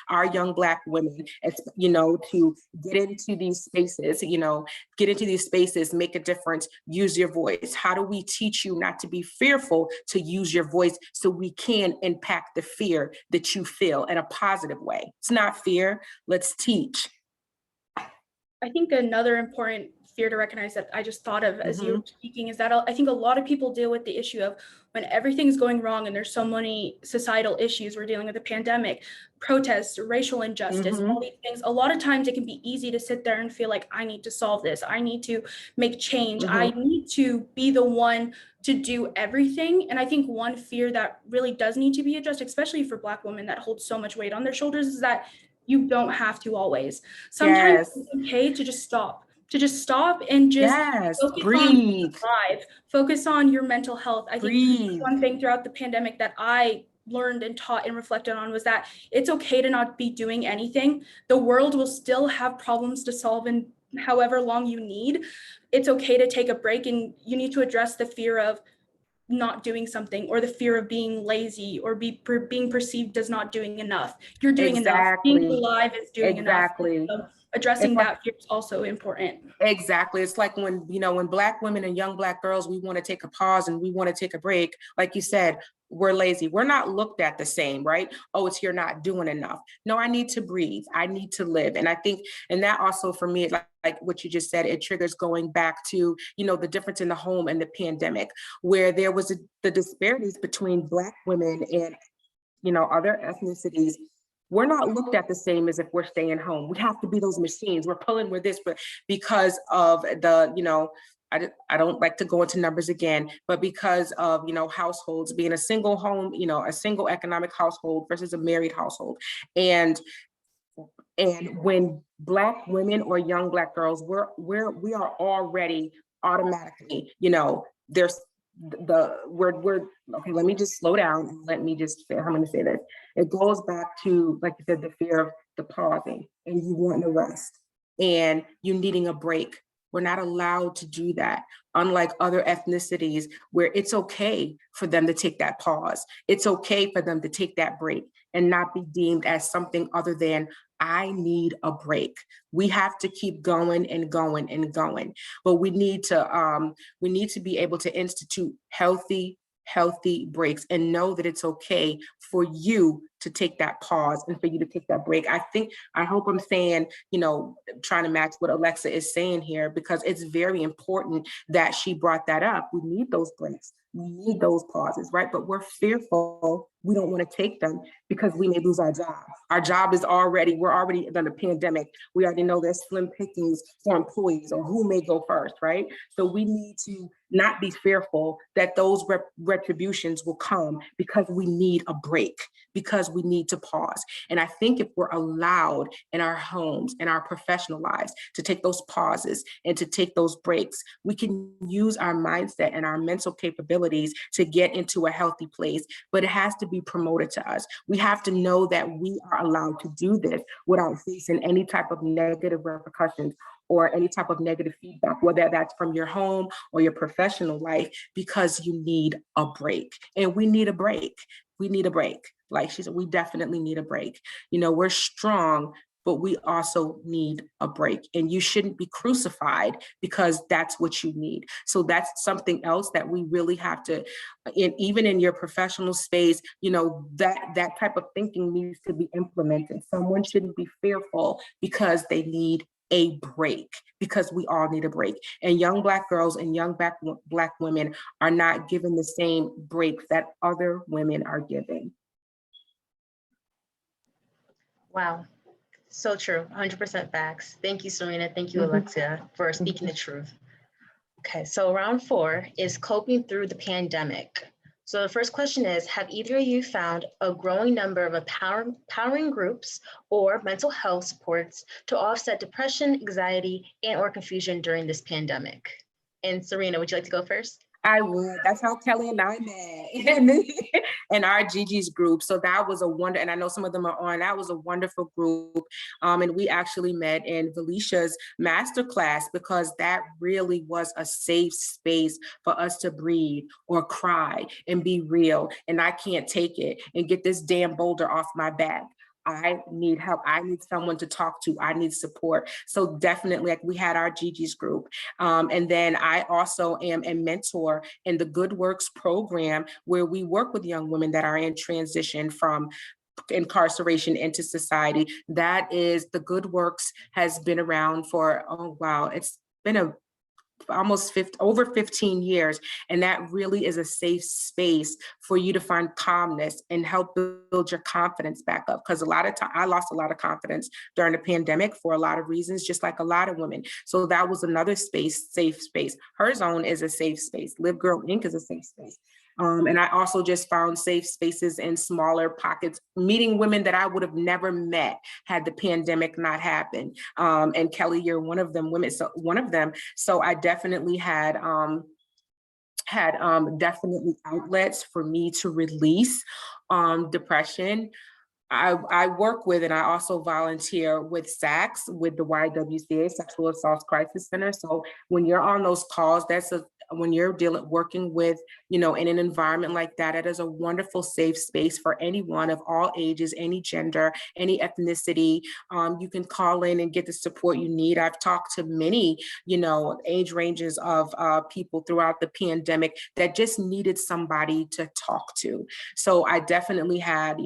our young Black women, to get into these spaces, make a difference, use your voice. How do we teach you not to be fearful, to use your voice so we can impact the fear that you feel in a positive way? It's not fear, let's teach. I think another important fear to recognize that I just thought of as you were speaking is that I think a lot of people deal with the issue of when everything's going wrong and there's so many societal issues. We're dealing with a pandemic, protests, racial injustice, all these things. A lot of times it can be easy to sit there and feel like, I need to solve this. I need to make change. I need to be the one to do everything. And I think one fear that really does need to be addressed, especially for Black women that hold so much weight on their shoulders, is that you don't have to always. Sometimes it's okay to just stop. And just focus breathe. On thrive, focus on your mental health. I think one thing throughout the pandemic that I learned and taught and reflected on was that it's okay to not be doing anything. The world will still have problems to solve in however long you need. It's okay to take a break, and you need to address the fear of not doing something, or the fear of being lazy, or being perceived as not doing enough. You're doing enough. Being alive is doing enough. So addressing that fear is also important. Exactly. It's like when Black women and young Black girls, we want to take a pause and we want to take a break. Like you said, we're lazy. We're not looked at the same, right? Oh, it's you're not doing enough. No, I need to breathe. I need to live. And I think, and that also for me, like what you just said, it triggers going back to, the difference in the home and the pandemic, where there was the disparities between Black women and, other ethnicities. We're not looked at the same as if we're staying home. We have to be those machines. We're pulling with this, but because of the, I don't like to go into numbers again, but because of, households being a single home, a single economic household versus a married household. And when Black women or young Black girls, we are already automatically, okay, let me just slow down and let me just say, I'm going to say this. It goes back to, like you said, the fear of the pausing and you wanting to rest and you needing a break. We're not allowed to do that, unlike other ethnicities where it's okay for them to take that pause. It's okay for them to take that break and not be deemed as something other than, I need a break. We have to keep going and going and going, but we need to be able to institute healthy breaks and know that it's okay for you to take that pause and for you to take that break. I hope I'm saying, trying to match what Alexa is saying here, because it's very important that she brought that up. We need those breaks. We need those pauses, right? But we're fearful. We don't want to take them because we may lose our job. Our job is we're already in the pandemic. We already know there's slim pickings for employees or who may go first, right? So we need to not be fearful that those retributions will come, because we need a break, because we need to pause. And I think if we're allowed in our homes, in our professional lives, to take those pauses and to take those breaks, we can use our mindset and our mental capabilities to get into a healthy place. But it has to be promoted to us. We have to know that we are allowed to do this without facing any type of negative repercussions or any type of negative feedback, whether that's from your home or your professional life, because you need a break. And we need a break. We need a break. Like she said, we definitely need a break. We're strong, but we also need a break. And you shouldn't be crucified because that's what you need. So that's something else that we really have to, even in your professional space, that type of thinking needs to be implemented. Someone shouldn't be fearful because they need a break, because we all need a break. And young Black girls and young Black women are not given the same breaks that other women are given. Wow. So true. 100% facts. Thank you, Serena. Thank you, Alexia, for speaking the truth. Okay, so round 4 is coping through the pandemic. So the first question is, have either of you found a growing number of empowering groups or mental health supports to offset depression, anxiety, and or confusion during this pandemic? And Serena, would you like to go first? I would. That's how Kelly and I met in our Gigi's group. So that was a wonder, and I know some of them are on. That was a wonderful group. And we actually met in Felicia's masterclass, because that really was a safe space for us to breathe or cry and be real. And I can't take it and get this damn boulder off my back. I need help. I need someone to talk to. I need support. So definitely, like, we had our Gigi's group. And then I also am a mentor in the Good Works program, where we work with young women that are in transition from incarceration into society. That is, the Good Works has been around for, it's been over 15 years. And that really is a safe space for you to find calmness and help build your confidence back up. Because a lot of time I lost a lot of confidence during the pandemic for a lot of reasons, just like a lot of women. So that was another space, safe space. Her zone is a safe space. Live Girl Inc. is a safe space. And I also just found safe spaces in smaller pockets, meeting women that I would have never met had the pandemic not happened. And Kelly, you're one of them women. So I definitely had definitely outlets for me to release depression. I work with, and I also volunteer with SACS, with the YWCA, Sexual Assault Crisis Center. So when you're on those calls, when you're working with, in an environment like that, it is a wonderful safe space for anyone of all ages, any gender, any ethnicity. You can call in and get the support you need. I've talked to many, age ranges of people throughout the pandemic that just needed somebody to talk to. So I definitely had,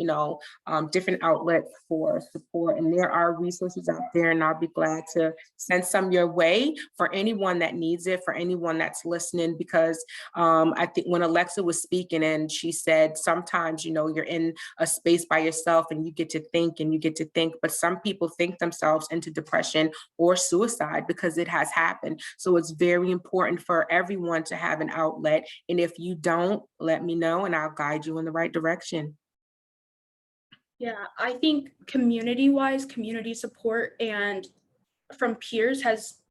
different outlets for support, and there are resources out there, and I'll be glad to send some your way for anyone that needs it, for anyone that's listening, because I think when Alexa was speaking and she said, sometimes, you're in a space by yourself and you get to think, but some people think themselves into depression or suicide because it has happened. So it's very important for everyone to have an outlet. And if you don't, let me know and I'll guide you in the right direction. Yeah, I think community-wise, community support and from peers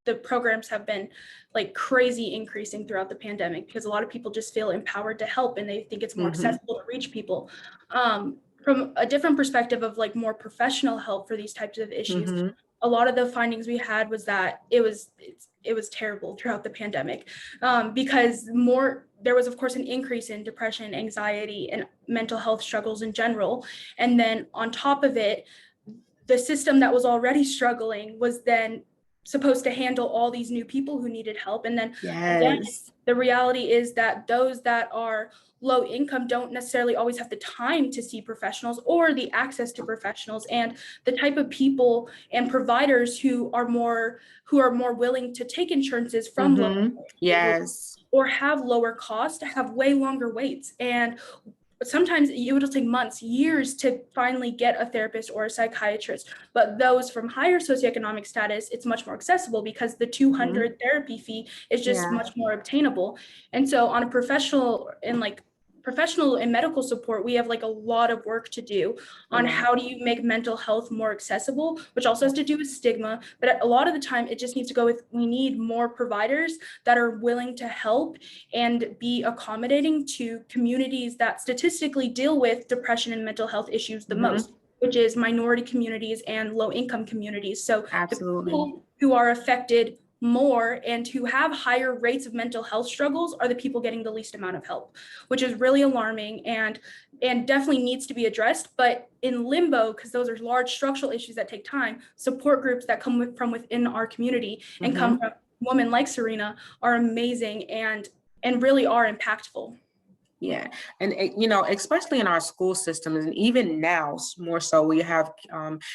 the programs have been like crazy increasing throughout the pandemic, because a lot of people just feel empowered to help and they think it's more accessible to reach people. From a different perspective of like more professional help for these types of issues, a lot of the findings we had was that it was terrible throughout the pandemic, because there was of course an increase in depression, anxiety, and mental health struggles in general. And then on top of it, the system that was already struggling was then supposed to handle all these new people who needed help. And then again, Yes. the reality is that those that are low income don't necessarily always have the time to see professionals or the access to professionals, and the type of people and providers who are more willing to take insurances from low Yes. or have lower costs have way longer waits. And sometimes it will take months, years to finally get a therapist or a psychiatrist. But those from higher socioeconomic status, it's much more accessible because the $200 therapy fee is just much more obtainable. And so on a professional and medical support, we have like a lot of work to do on how do you make mental health more accessible, which also has to do with stigma. But a lot of the time it just needs to go with, we need more providers that are willing to help and be accommodating to communities that statistically deal with depression and mental health issues the most, which is minority communities and low income communities. So Absolutely. the people who are affected more and who have higher rates of mental health struggles are the people getting the least amount of help, which is really alarming and definitely needs to be addressed. But in limbo, because those are large structural issues that take time, support groups that come from within our community and come from women like Serena are amazing and really are impactful. Yeah. And, you know, especially in our school systems, and even now more so, we have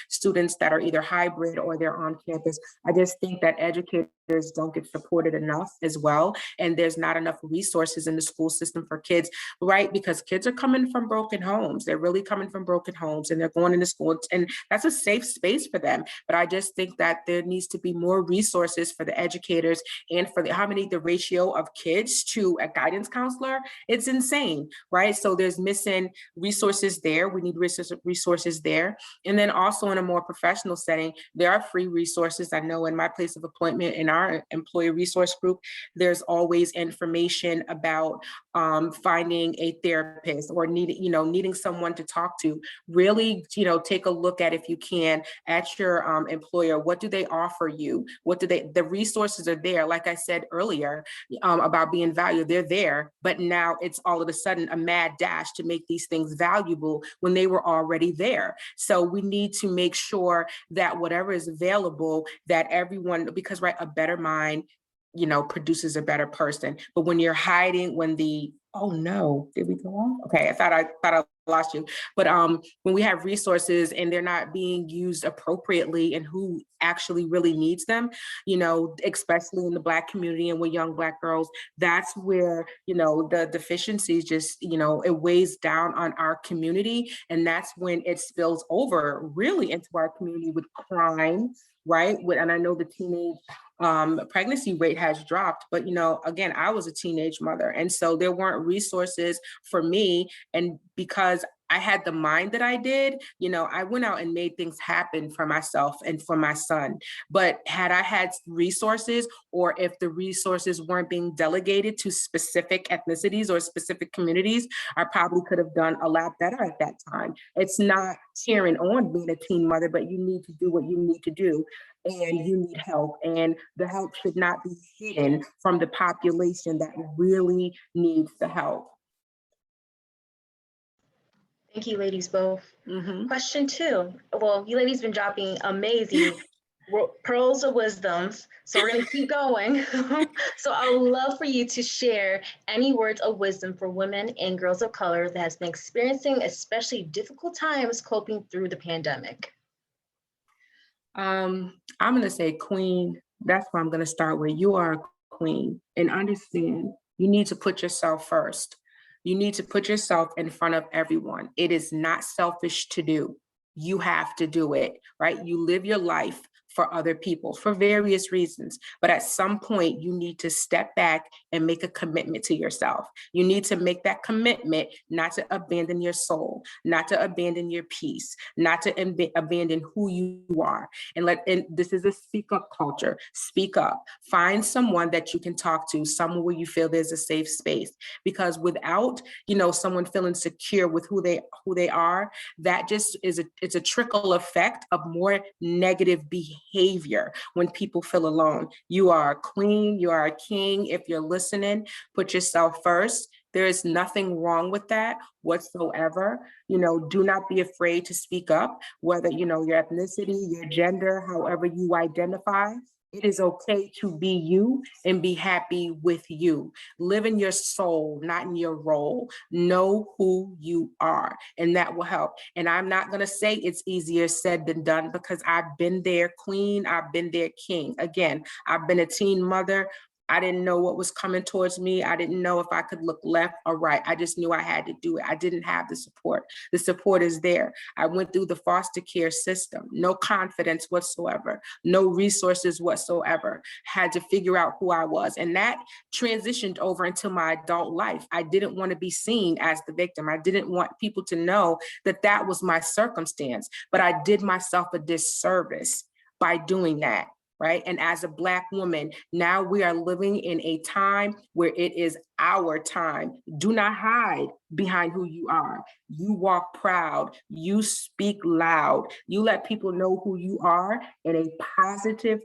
students that are either hybrid or they're on campus. I just think that educators don't get supported enough as well. And there's not enough resources in the school system for kids, right? Because kids are coming from broken homes. They're really coming from broken homes and they're going into school, and that's a safe space for them. But I just think that there needs to be more resources for the educators and for the ratio of kids to a guidance counselor. It's insane. Right? So there's missing resources there. We need resources there. And then also in a more professional setting, there are free resources. I know in my place of appointment in our employee resource group, there's always information about finding a therapist or needing someone to talk to. Really, take a look at, if you can, at your employer. What do they offer you? The resources are there. Like I said earlier about being valued, they're there, but now it's all of a sudden a mad dash to make these things valuable when they were already there. So we need to make sure that whatever is available, that everyone, because a better mind, produces a better person. But when you're hiding, oh no, did we go off? Okay, I thought I lost you. But when we have resources and they're not being used appropriately and who actually really needs them, especially in the Black community and with young Black girls, that's where, the deficiencies just, it weighs down on our community. And that's when it spills over really into our community with crime, right? And I know the teenage pregnancy rate has dropped, but again, I was a teenage mother, and so there weren't resources for me. And because I had the mind that I did, I went out and made things happen for myself and for my son. But had I had resources, or if the resources weren't being delegated to specific ethnicities or specific communities, I probably could have done a lot better at that time. It's not cheering on being a teen mother, but you need to do what you need to do. And you need help, and the help should not be hidden from the population that really needs the help. Thank you, ladies, both. Question 2. Well, you ladies been dropping amazing pearls of wisdoms, so we're going to keep going. So I would love for you to share any words of wisdom for women and girls of color that has been experiencing especially difficult times coping through the pandemic. I'm going to say queen. That's where I'm going to start with. You are a queen, and understand you need to put yourself first. You need to put yourself in front of everyone. It is not selfish to do. You have to do it, right? You live your life for other people for various reasons. But at some point, you need to step back and make a commitment to yourself. You need to make that commitment not to abandon your soul, not to abandon your peace, not to abandon who you are. And this is a speak up culture. Speak up. Find someone that you can talk to, someone where you feel there's a safe space. Because without, someone feeling secure with who they are, that just it's a trickle effect of more negative behavior when people feel alone. You are a queen, you are a king. If you're listening, put yourself first. There is nothing wrong with that whatsoever. Do not be afraid to speak up, whether, your ethnicity, your gender, however you identify. It is okay to be you and be happy with you. Live in your soul, not in your role. Know who you are, and that will help. And I'm not going to say it's easier said than done, because I've been there, queen. I've been there, king. Again, I've been a teen mother. I didn't know what was coming towards me. I didn't know if I could look left or right. I just knew I had to do it. I didn't have the support. The support is there. I went through the foster care system, no confidence whatsoever, no resources whatsoever, had to figure out who I was. And that transitioned over into my adult life. I didn't want to be seen as the victim. I didn't want people to know that that was my circumstance, but I did myself a disservice by doing that. Right. And as a Black woman, now we are living in a time where it is our time. Do not hide behind who you are. You walk proud. You speak loud. You let people know who you are in a positive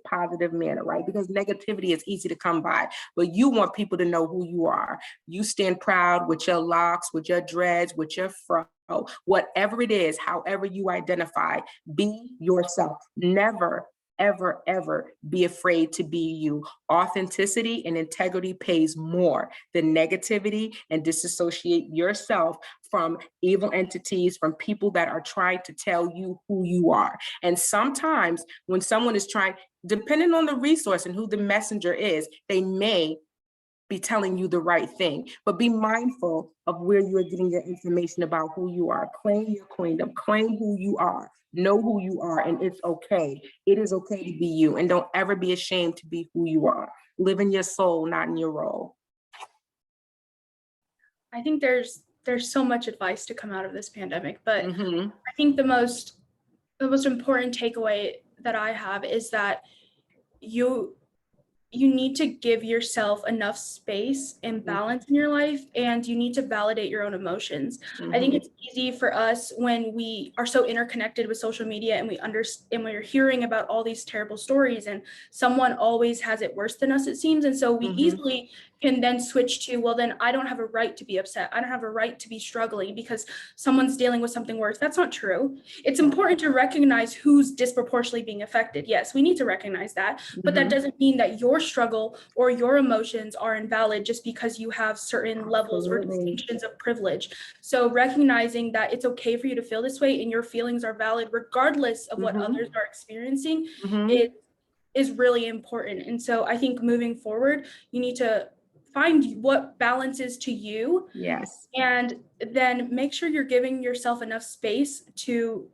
manner, right? Because negativity is easy to come by, but you want people to know who you are. You stand proud with your locks, with your dreads, with your fro, whatever it is, however you identify, be yourself. Never ever be afraid to be you. Authenticity and integrity pays more than negativity, and disassociate yourself from evil entities, from people that are trying to tell you who you are. And sometimes when someone is trying, depending on the resource and who the messenger is, they may be telling you the right thing, but be mindful of where you are getting your information about who you are. Claim your queendom, claim who you are, know who you are, and it's okay. It is okay to be you, and don't ever be ashamed to be who you are. Live in your soul, not in your role. I think there's so much advice to come out of this pandemic, but I think the most important takeaway that I have is that you need to give yourself enough space and balance in your life, and you need to validate your own emotions. I think it's easy for us when we are so interconnected with social media, and we're hearing about all these terrible stories, and someone always has it worse than us, it seems. And so we easily can then switch to, well, then I don't have a right to be upset. I don't have a right to be struggling because someone's dealing with something worse. That's not true. It's important to recognize who's disproportionately being affected. Yes, we need to recognize that, but that doesn't mean that your struggle or your emotions are invalid just because you have certain levels or distinctions of privilege. So recognizing that it's okay for you to feel this way and your feelings are valid regardless of what others are experiencing is really important. And so I think moving forward, you need to find what balance is to you. Yes. And then make sure you're giving yourself enough space to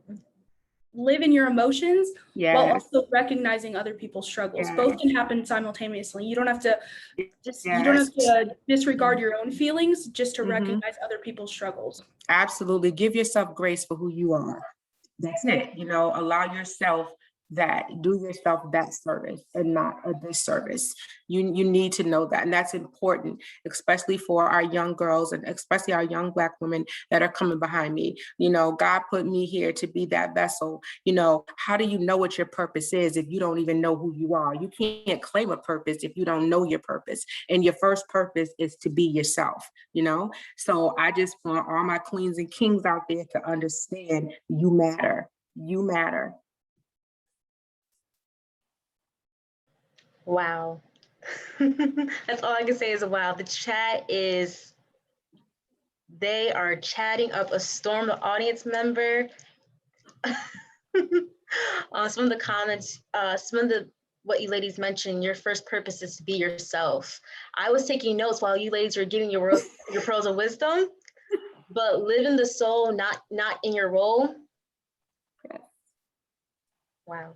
live in your emotions while also recognizing other people's struggles. Both can happen simultaneously. You don't have to disregard your own feelings just to recognize other people's struggles. Absolutely. Give yourself grace for who you are. That's it. Allow yourself do yourself that service and not a disservice. You need to know that. And that's important, especially for our young girls and especially our young Black women that are coming behind me. God put me here to be that vessel. How do you know what your purpose is if you don't even know who you are? You can't claim a purpose if you don't know your purpose. And your first purpose is to be yourself, So I just want all my queens and kings out there to understand you matter. You matter. Wow. That's all I can say is wow. The chat they are chatting up a storm. The audience member. Some of the comments, what you ladies mentioned, your first purpose is to be yourself. I was taking notes while you ladies were giving your pearls of wisdom, but live in the soul, not in your role. Wow.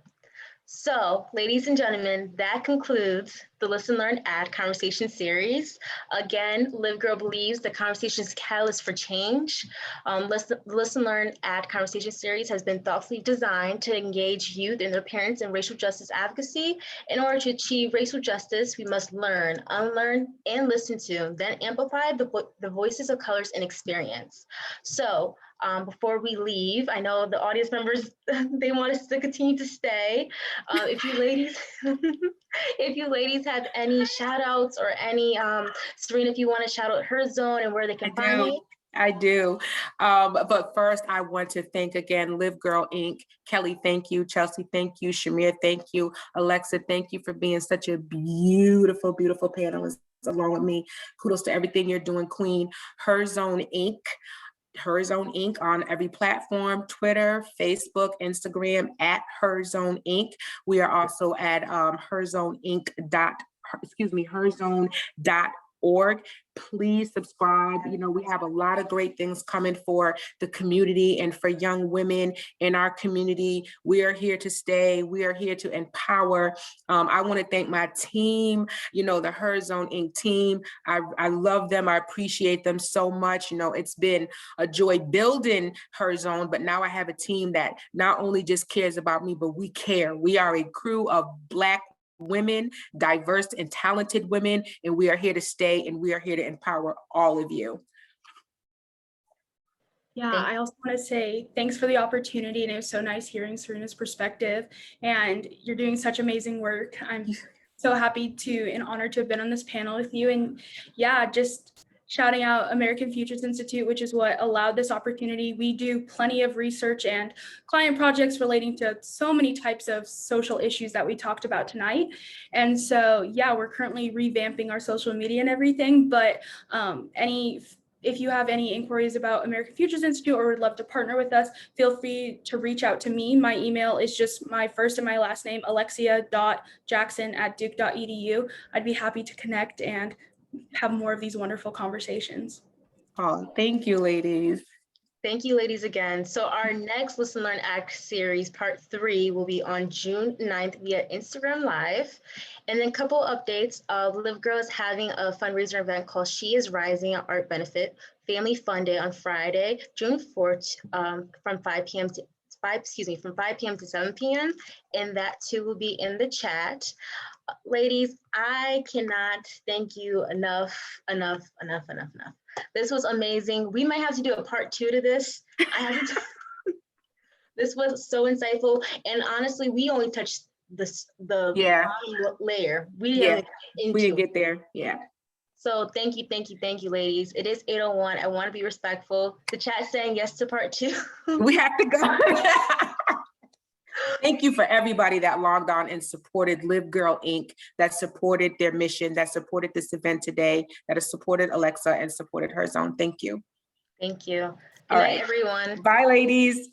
So, ladies and gentlemen, that concludes the Listen, Learn, Add conversation series. Again, Live Girl believes the conversation is catalyst for change. Listen, Learn, Add conversation series has been thoughtfully designed to engage youth and their parents in racial justice advocacy. In order to achieve racial justice, we must learn, unlearn, and listen to, then amplify the voices of colors and experience. So, before we leave, I know the audience members, they want us to continue to stay. If you ladies have any shout outs or any, Serena, if you want to shout out her zone and where they can find you. I do. But first, I want to thank again Live Girl Inc. Kelly, thank you. Chelsea, thank you. Shamir, thank you. Alexa, thank you for being such a beautiful, beautiful panelist along with me. Kudos to everything you're doing, Queen. Her Zone Inc. Her Zone Inc. on every platform, Twitter, Facebook, Instagram, at Her Zone Inc. We are also at herzone.org. Please subscribe. You know, we have a lot of great things coming for the community and for young women in our community. We are here to stay. We are here to empower. I want to thank my team, you know, the Her Zone Inc. team. I love them. I appreciate them so much. You know, it's been a joy building Her Zone, but now I have a team that not only just cares about me, but we care. We are a crew of Black women, diverse and talented women, and we are here to stay, and we are here to empower all of you. Yeah, I also want to say thanks for the opportunity, and it was so nice hearing Serena's perspective, and you're doing such amazing work. I'm so happy to and honored to have been on this panel with you, and yeah, just shouting out American Futures Institute, which is what allowed this opportunity. We do plenty of research and client projects relating to so many types of social issues that we talked about tonight. And so, yeah, we're currently revamping our social media and everything, but if you have any inquiries about American Futures Institute or would love to partner with us, feel free to reach out to me. My email is just my first and my last name, alexia.jackson@duke.edu. I'd be happy to connect and have more of these wonderful conversations. Oh, thank you, ladies. Thank you, ladies, again. So our next Listen, Learn, Act series, part 3, will be on June 9th via Instagram Live. And then a couple updates. Live Girl is having a fundraiser event called She is Rising, an art benefit, family fun day on Friday, June 4th, from 5 p.m. to 7 p.m. And that too will be in the chat. Ladies, I cannot thank you enough. This was amazing. We might have to do a part 2 to this. This was so insightful. And honestly, we only touched the bottom layer. We didn't get there. Yeah. So thank you, ladies. It is 8:01. I want to be respectful. The chat saying yes to part 2. We have to go. Thank you for everybody that logged on and supported Live Girl Inc., that supported their mission, that supported this event today, that has supported Alexa and supported Her Zone. Thank you. Thank you. Good All night, right, everyone. Bye, ladies.